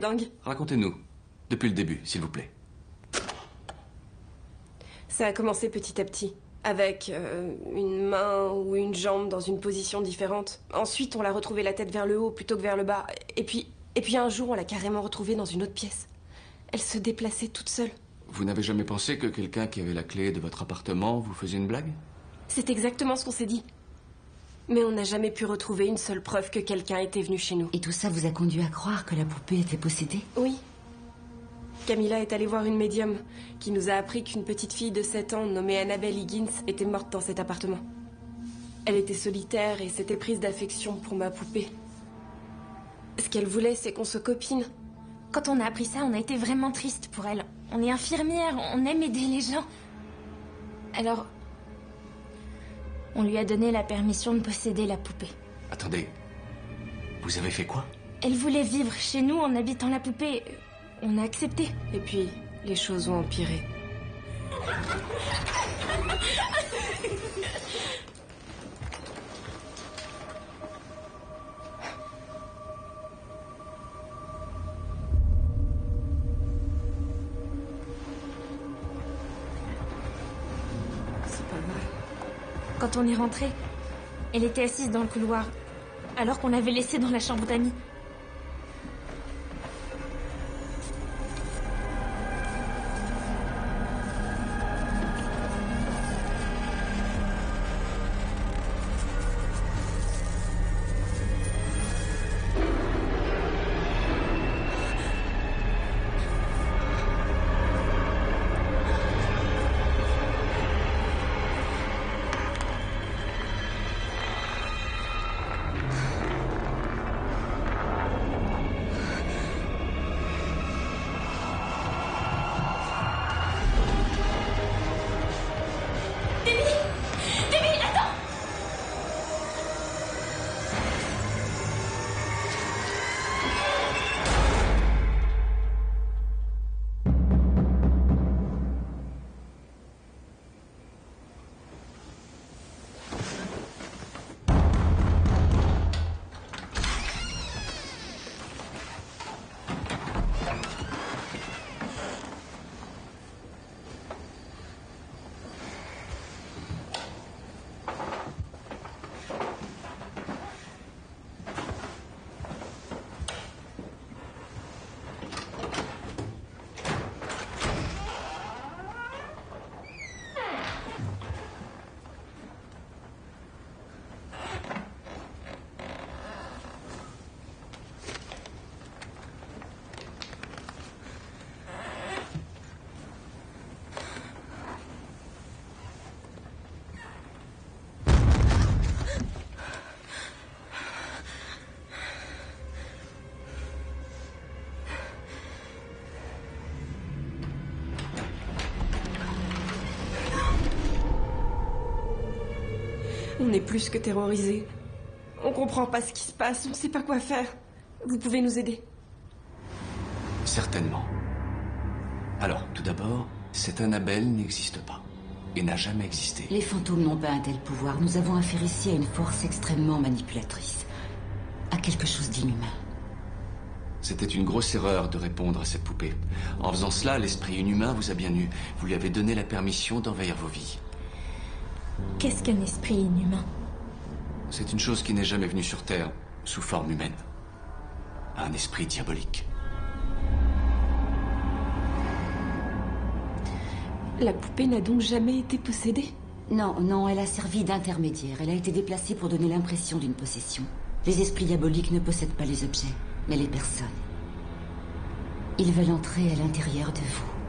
Dingue. Racontez-nous, depuis le début, s'il vous plaît. Ça a commencé petit à petit, avec une main ou une jambe dans une position différente. Ensuite, on l'a retrouvée la tête vers le haut plutôt que vers le bas. Et puis un jour, on l'a carrément retrouvée dans une autre pièce. Elle se déplaçait toute seule. Vous n'avez jamais pensé que quelqu'un qui avait la clé de votre appartement vous faisait une blague? C'est exactement ce qu'on s'est dit. Mais on n'a jamais pu retrouver une seule preuve que quelqu'un était venu chez nous. Et tout ça vous a conduit à croire que la poupée était possédée? Oui. Camilla est allée voir une médium qui nous a appris qu'une petite fille de 7 ans nommée Annabelle Higgins était morte dans cet appartement. Elle était solitaire et s'était prise d'affection pour ma poupée. Ce qu'elle voulait, c'est qu'on se copine. Quand on a appris ça, on a été vraiment triste pour elle. On est infirmière, on aime aider les gens. Alors, on lui a donné la permission de posséder la poupée. Attendez, vous avez fait quoi? Elle voulait vivre chez nous en habitant la poupée. On a accepté. Et puis, les choses ont empiré. C'est pas vrai. Quand on est rentré, elle était assise dans le couloir, alors qu'on l'avait laissée dans la chambre d'amis. On est plus que terrorisés. On comprend pas ce qui se passe, on sait pas quoi faire. Vous pouvez nous aider? Certainement. Alors, tout d'abord, cette Annabelle n'existe pas. Et n'a jamais existé. Les fantômes n'ont pas un tel pouvoir. Nous avons affaire ici à une force extrêmement manipulatrice. À quelque chose d'inhumain. C'était une grosse erreur de répondre à cette poupée. En faisant cela, l'esprit inhumain vous a bien eu. Vous lui avez donné la permission d'envahir vos vies. Qu'est-ce qu'un esprit inhumain? C'est une chose qui n'est jamais venue sur Terre sous forme humaine. Un esprit diabolique. La poupée n'a donc jamais été possédée? Non, non, elle a servi d'intermédiaire. Elle a été déplacée pour donner l'impression d'une possession. Les esprits diaboliques ne possèdent pas les objets, mais les personnes. Ils veulent entrer à l'intérieur de vous.